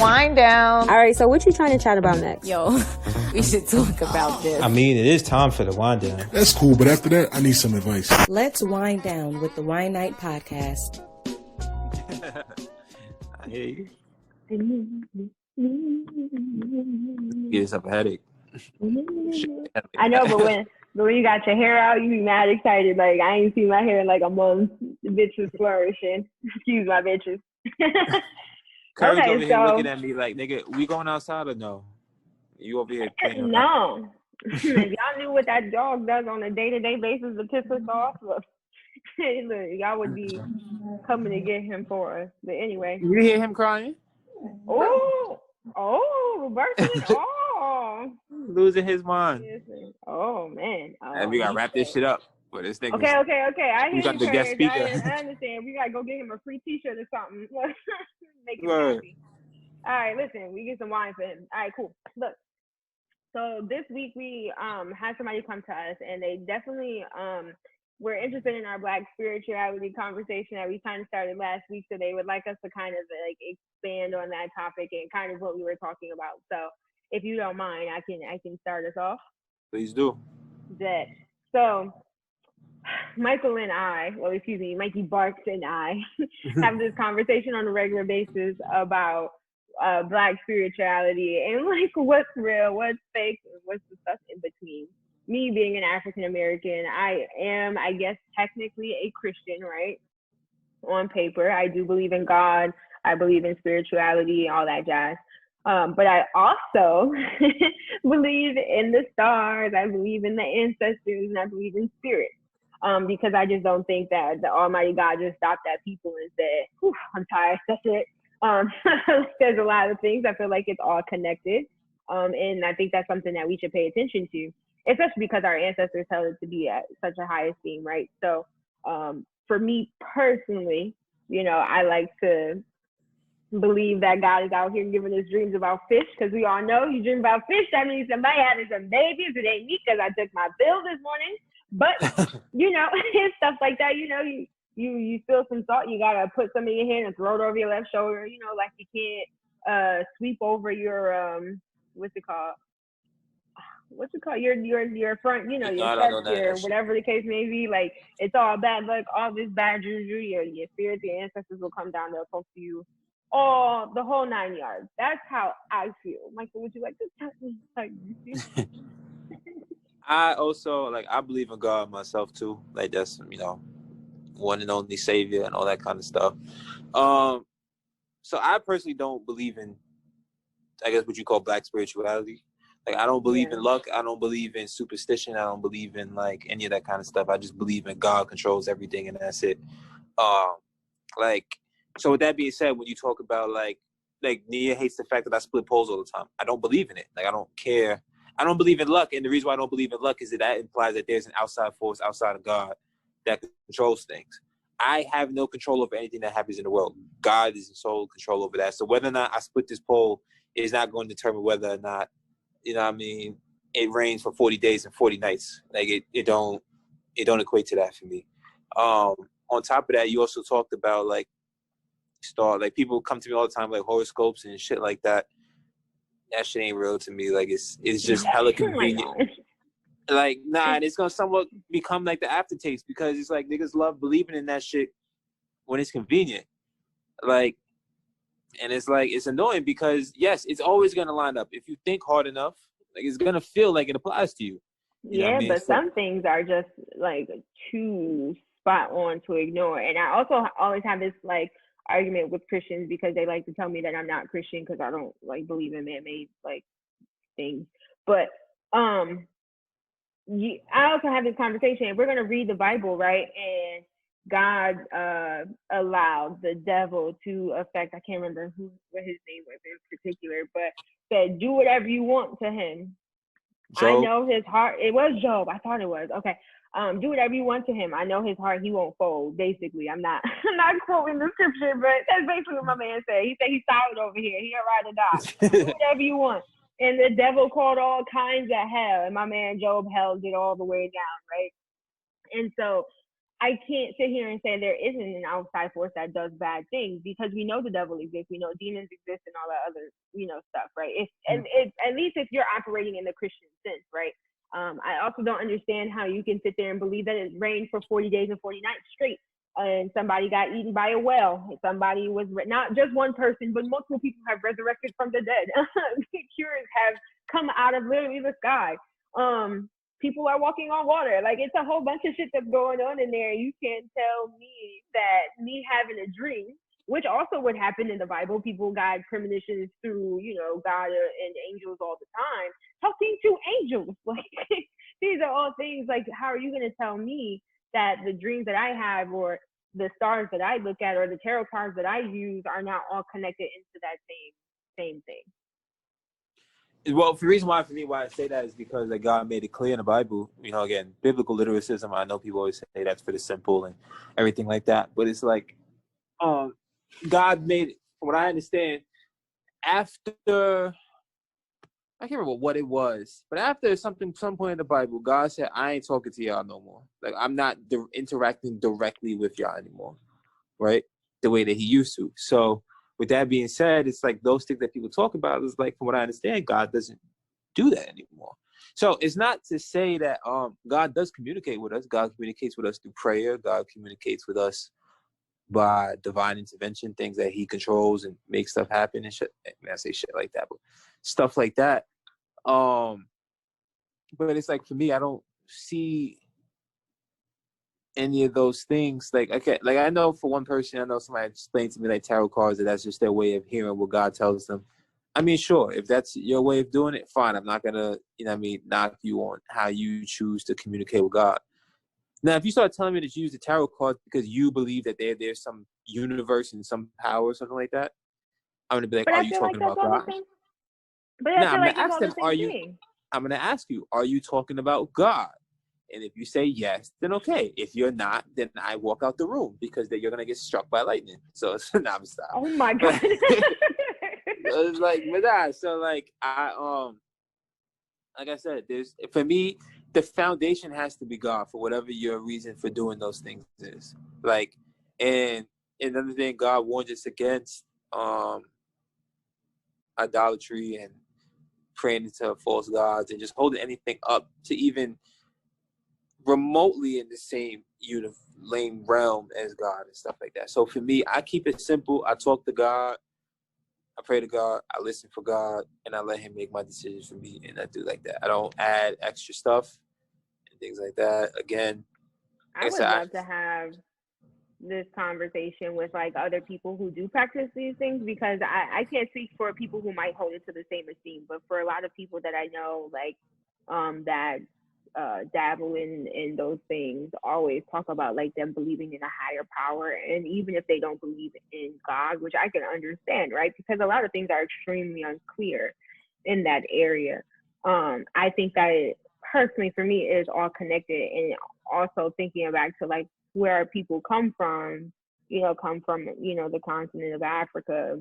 Wind down. All right, so what you trying to chat about next? Yo, we should talk about this. I mean, it is time for the wind down. That's cool, but after that, I need some advice. Let's wind down with the Wine Night Podcast. I hear you. Give yourself a headache. I know, but when you got your hair out, you be mad excited. Like, I ain't seen my hair in like a month. The bitch is flourishing. Excuse my bitches. Curry's over here looking at me like, nigga, we going outside or no? You over here playing. No. If y'all knew what that dog does on a day-to-day basis to piss us off, look, y'all would be coming to get him for us. But anyway. You hear him crying? Oh, Roberto. Losing his mind. Oh, man. And we got to wrap this shit up. But this thing Okay. I hear you, got the guest speaker. I understand. We got to go get him a free t-shirt or something. Make him happy. All right, listen. We get some wine for him. All right, cool. Look. So this week we had somebody come to us, and they definitely were interested in our Black spirituality conversation that we kind of started last week. So they would like us to kind of like expand on that topic and kind of what we were talking about. So if you don't mind, I can start us off. Please do. So Michael and I, Mikey, Barxxx and I have this conversation on a regular basis about Black spirituality and like what's real, what's fake, and what's the stuff in between. Me being an African American, I am, I guess, technically a Christian, right? On paper, I do believe in God. I believe in spirituality, all that jazz. But I also believe in the stars. I believe in the ancestors, and I believe in spirit. Because I just don't think that the Almighty God just stopped at people and said, I'm tired, that's it. There's a lot of things. I feel like it's all connected. And I think that's something that we should pay attention to, especially because our ancestors held it to be at such a high esteem, right? So for me personally, I like to believe that God is out here giving us dreams about fish, because we all know you dream about fish, that means somebody having some babies. It ain't me, because I took my pill this morning. But, and stuff like that, you feel some salt, you gotta put some in your hand and throw it over your left shoulder, like you can't sweep over your what's it called? Your front, your steps, your whatever the case may be. Like, it's all bad luck, all this bad juju, your spirits, your ancestors will come down, they'll talk to you, all the whole 9 yards. That's how I feel. Michael, would you like to tell me how you feel? I also, I believe in God myself too. Like, that's, one and only savior and all that kind of stuff. So I personally don't believe in, I guess, what you call Black spirituality. Like, I don't believe in luck. I don't believe in superstition. I don't believe in any of that kind of stuff. I just believe in God controls everything, and that's it. So with that being said, when you talk about like Nia hates the fact that I split poles all the time. I don't believe in it. I don't care. I don't believe in luck, and the reason why I don't believe in luck is that implies that there's an outside force outside of God that controls things. I have no control over anything that happens in the world. God is in sole control over that. So whether or not I split this pole is not going to determine whether or not, it rains for 40 days and 40 nights. Like, it don't equate to that for me. On top of that, you also talked about people come to me all the time, like horoscopes and shit like that. That shit ain't real to me. Like, it's just hella convenient. And it's gonna somewhat become like the aftertaste, because it's like niggas love believing in that shit when it's convenient. And it's annoying because yes, it's always gonna line up. If you think hard enough, it's gonna feel like it applies to you. But some things are just too spot on to ignore. And I also always have this argument with Christians, because they like to tell me that I'm not Christian because I don't believe in man-made things. But I also have this conversation. We're gonna read the Bible, right? And God allowed the devil to affect, I can't remember what his name was in particular, but said, do whatever you want to him. Job. I know his heart. It was Job. I thought it was. Okay. Do whatever you want to him. I know his heart, he won't fold. Basically, I'm not quoting the scripture, but that's basically what my man said. He said he's solid over here. He a ride or die. Do whatever you want. And the devil called all kinds of hell. And my man Job held it all the way down, right? And so I can't sit here and say there isn't an outside force that does bad things, because we know the devil exists, we know demons exist, and all that other, stuff, right? It's at least if you're operating in the Christian sense, right? I also don't understand how you can sit there and believe that it rained for 40 days and 40 nights straight, and somebody got eaten by a whale. Somebody was, not just one person, but multiple people have resurrected from the dead. Cures have come out of literally the sky. People are walking on water. Like, it's a whole bunch of shit that's going on in there. You can't tell me that me having a dream, which also would happen in the Bible. People got premonitions through, God and angels all the time. Talking to angels. Like, these are all things, like, how are you going to tell me that the dreams that I have, or the stars that I look at, or the tarot cards that I use are not all connected into that same thing? Well, the reason why I say that is because like God made it clear in the Bible. Again, biblical lyricism. I know people always say that's for the simple and everything like that, but it's like, God made it. From what I understand, after I can't remember what it was, but after some point in the Bible, God said, "I ain't talking to y'all no more. Like, I'm not interacting directly with y'all anymore, right? The way that He used to." So, with that being said, it's like those things that people talk about is like, from what I understand, God doesn't do that anymore. So it's not to say that God does communicate with us. God communicates with us through prayer. God communicates with us by divine intervention, things that He controls and makes stuff happen and shit. I mean, I say shit like that, but stuff like that. But it's like, for me, I don't see any of those things. Like, I know for one person, I know somebody explained to me like tarot cards, that's just their way of hearing what God tells them. I mean, sure, if that's your way of doing it, fine. I'm not gonna, knock you on how you choose to communicate with God. Now, if you start telling me that you use the tarot cards because you believe that there's some universe and some power or something like that, I'm gonna be like, But are I you feel like talking that's about all God? the same. But Now, I feel I'm like gonna it's ask all them, the same thing. I'm gonna ask you, are you talking about God? And if you say yes, then okay. If you're not, then I walk out the room, because then you're gonna get struck by lightning. So I'm stop. Oh my God. It's like, but nah. So like like I said, for me, the foundation has to be God, for whatever your reason for doing those things is. Like, and another thing, God warns us against idolatry and praying to false gods and just holding anything up to even remotely in the same lame realm as God and stuff like that. So for me, I keep it simple. I talk to God, I pray to God, I listen for God, and I let Him make my decisions for me, and I do like that. I don't add extra stuff and things like that. Again, I would love to have this conversation with like other people who do practice these things, because I can't speak for people who might hold it to the same esteem, but for a lot of people that I know, like that dabble in those things, always talk about like them believing in a higher power. And even if they don't believe in God, which I can understand, right? Because a lot of things are extremely unclear in that area. I think that it, personally for me, is all connected. And also thinking back to like where people come from, the continent of Africa,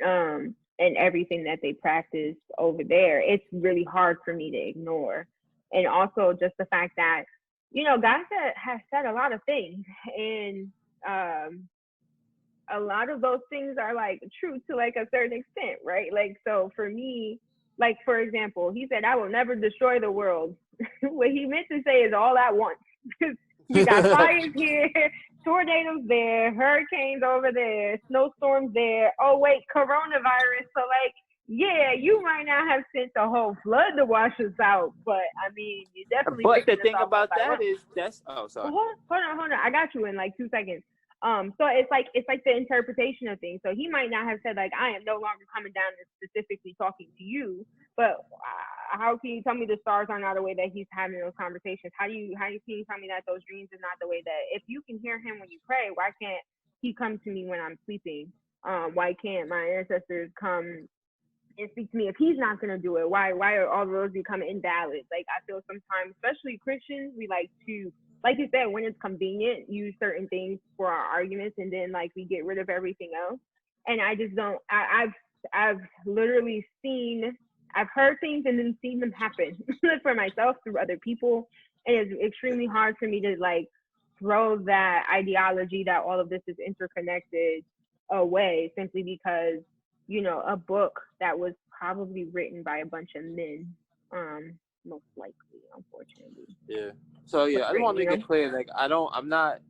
and everything that they practice over there, it's really hard for me to ignore. And also just the fact that, God has said a lot of things, and a lot of those things are like true to like a certain extent, right? Like, so for me, like, for example, He said, "I will never destroy the world." What He meant to say is all at once. You got fires here, tornadoes there, hurricanes over there, snowstorms there. Oh wait, coronavirus. So like, yeah, you might not have sent the whole flood to wash us out, but I mean, you definitely. But the thing about that is sorry. Hold on. I got you in like 2 seconds. So it's like the interpretation of things. So He might not have said like, "I am no longer coming down and specifically talking to you," but how can you tell me the stars are not the way that He's having those conversations? How can you tell me that those dreams are not the way that, if you can hear Him when you pray, why can't He come to me when I'm sleeping? Why can't my ancestors come and speak to me if He's not going to do it? Why are all of those become invalid? Like, I feel sometimes, especially Christians, we like to, like you said, when it's convenient, use certain things for our arguments, and then like we get rid of everything else. And I just don't. I've literally I've heard things and then seen them happen for myself through other people, and it's extremely hard for me to like throw that ideology that all of this is interconnected away simply because, you know, a book that was probably written by a bunch of men, most likely, unfortunately. Yeah. So yeah, I just want to You make know? it clear. Like, I'm not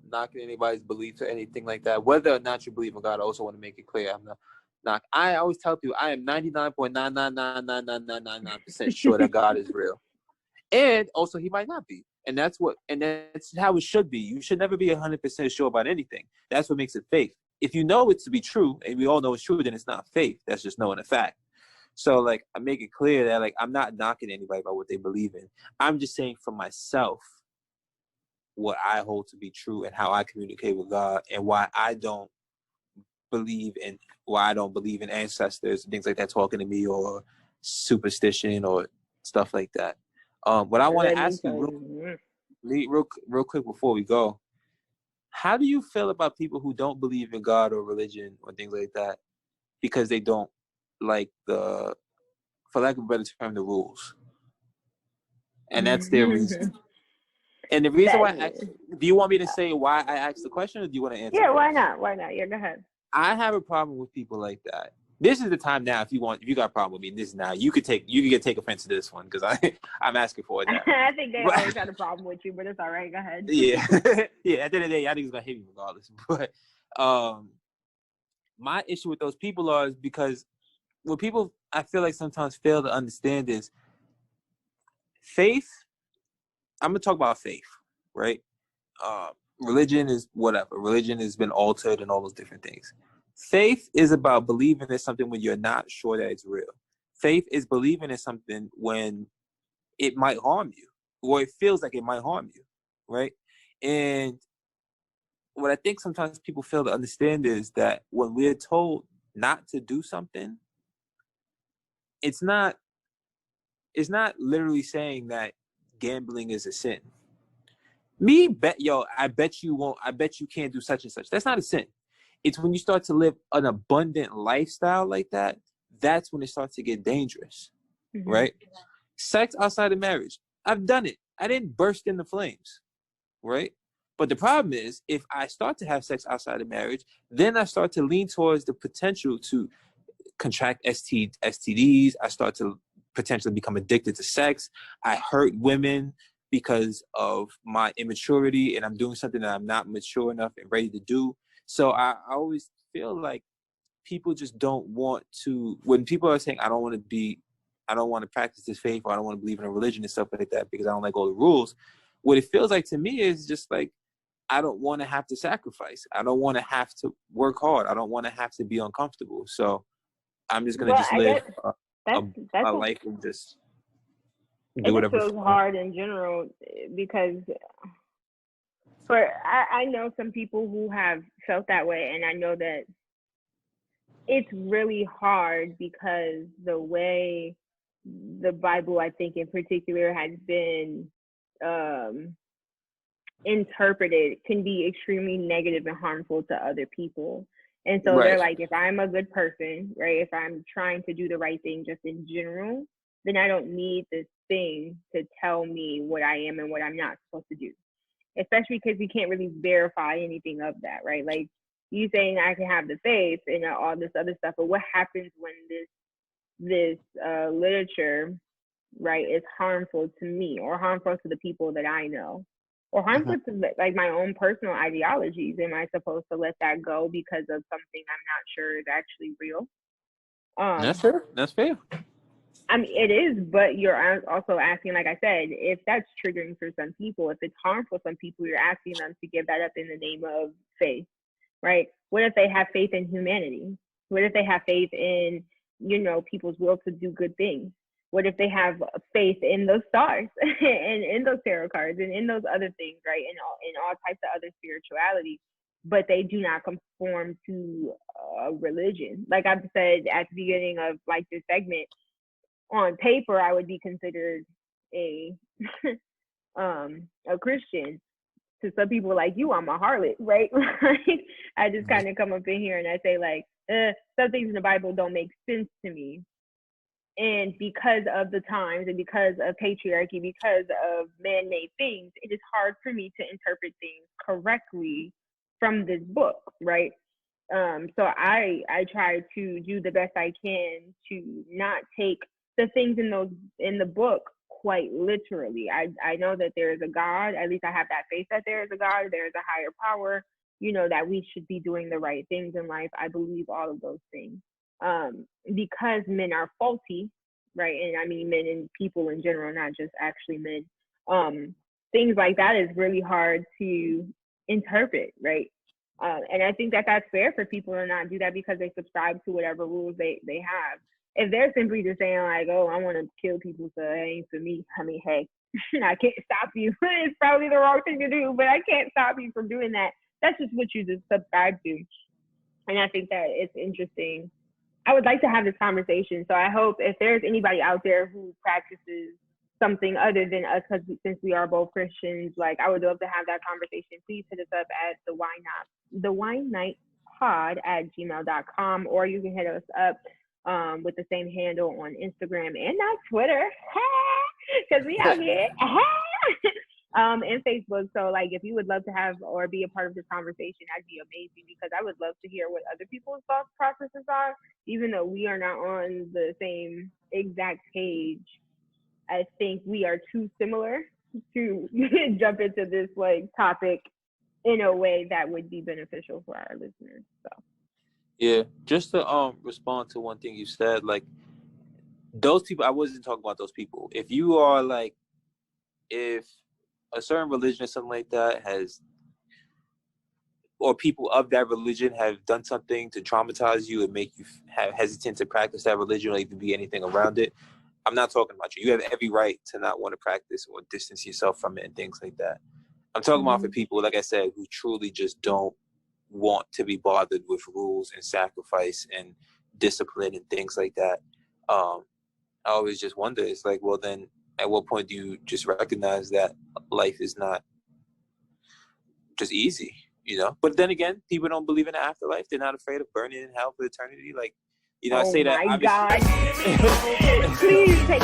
knocking anybody's beliefs or anything like that. Whether or not you believe in God, I also want to make it clear. I'm not. I always tell people I am 99.9999999% sure that God is real, and also He might not be. And that's how it should be. You should never be 100% sure about anything. That's what makes it faith. If you know it to be true, and we all know it's true, then it's not faith. That's just knowing a fact. So, like, I make it clear that, like, I'm not knocking anybody about what they believe in. I'm just saying for myself what I hold to be true and how I communicate with God and why I don't believe in ancestors and things like that talking to me or superstition or stuff like that. What I want to ask you real quick before we go, how do you feel about people who don't believe in God or religion or things like that because they don't like for lack of a better term, the rules? And that's their reason. And the reason why I asked, do you want me to say why I asked the question, or do you want to answer? Yeah, why not? Why not? Yeah, go ahead. I have a problem with people like that. This is the time now. If you got a problem with me, this is now. You could take offense to this one because I'm asking for it now. I think they always had a problem with you, but it's all right. Go ahead. Yeah, yeah. At the end of the day, I think it's gonna hit me regardless. But my issue with those people is because what people I feel like sometimes fail to understand is faith. I'm gonna talk about faith, right? Religion is whatever. Religion has been altered and all those different things. Faith is about believing in something when you're not sure that it's real. Faith is believing in something when it might harm you, or it feels like it might harm you, right? And what I think sometimes people fail to understand is that when we're told not to do something, it's not literally saying that gambling is a sin. I bet you can't do such and such. That's not a sin. It's when you start to live an abundant lifestyle like that, that's when it starts to get dangerous, right? Sex outside of marriage. I've done it. I didn't burst into flames, right? But the problem is, if I start to have sex outside of marriage, then I start to lean towards the potential to contract STDs. I start to potentially become addicted to sex. I hurt women because of my immaturity, and I'm doing something that I'm not mature enough and ready to do. So I always feel like people just don't want to, when people are saying, I don't want to practice this faith, or I don't want to believe in a religion and stuff like that because I don't like all the rules. What it feels like to me is just like, I don't want to have to sacrifice. I don't want to have to work hard. I don't want to have to be uncomfortable. So I'm just going to live a life and just do whatever. It feels hard in general because I know some people who have felt that way, and I know that it's really hard because the way the Bible, I think in particular, has been interpreted can be extremely negative and harmful to other people. And so they're like, if I'm a good person, right, if I'm trying to do the right thing just in general, then I don't need this thing to tell me what I am and what I'm not supposed to do. Especially because we can't really verify anything of that, right? Like you saying I can have the faith and all this other stuff, but what happens when this literature, right, is harmful to me or harmful to the people that I know? Or harmful to like my own personal ideologies? Am I supposed to let that go because of something I'm not sure is actually real? That's fair. That's fair. I mean, it is, but you're also asking, like I said, if that's triggering for some people, if it's harmful for some people, you're asking them to give that up in the name of faith, right? What if they have faith in humanity? What if they have faith in, people's will to do good things? What if they have faith in those stars and in those tarot cards and in those other things, right? In all types of other spirituality, but they do not conform to religion. Like I've said at the beginning of like this segment, on paper, I would be considered a Christian. To some people like you, I'm a harlot, right? Like I just kind of come up in here and I say like, some things in the Bible don't make sense to me. And because of the times and because of patriarchy, because of man-made things, it is hard for me to interpret things correctly from this book, right? So I try to do the best I can to not take the things in the book quite literally. I know that there is a God. At least I have that faith that there is a God. There is a higher power. That we should be doing the right things in life. I believe all of those things. Because men are faulty, right? And I mean men and people in general, not just actually men. Things like that is really hard to interpret, right? And I think that that's fair for people to not do that because they subscribe to whatever rules they have. If they're simply just saying like, oh, I want to kill people, so it ain't for me. I mean, hey, I can't stop you. It's probably the wrong thing to do, but I can't stop you from doing that. That's just what you just subscribe to. And I think that it's interesting. I would like to have this conversation. So I hope if there's anybody out there who practices something other than us, because since we are both Christians, like I would love to have that conversation. Please hit us up at the Wine Night Pod at gmail.com, or you can hit us up with the same handle on Instagram and not Twitter, because we out here, and Facebook. So like if you would love to have or be a part of this conversation, that'd be amazing, because I would love to hear what other people's thought processes are, even though we are not on the same exact page. I think we are too similar to jump into this like topic in a way that would be beneficial for our listeners. So yeah, just to respond to one thing you said, like those people, I wasn't talking about those people. If you are like, if a certain religion or something like that has, or people of that religion have done something to traumatize you and make you have hesitant to practice that religion or even be anything around it, I'm not talking about you. You have every right to not want to practice or distance yourself from it and things like that. I'm talking about for people, like I said, who truly just don't want to be bothered with rules and sacrifice and discipline and things like that. I always just wonder, it's like, well, then at what point do you just recognize that life is not just easy, But then again, people don't believe in the afterlife. They're not afraid of burning in hell for eternity. Like, I say that. Oh my God! Please take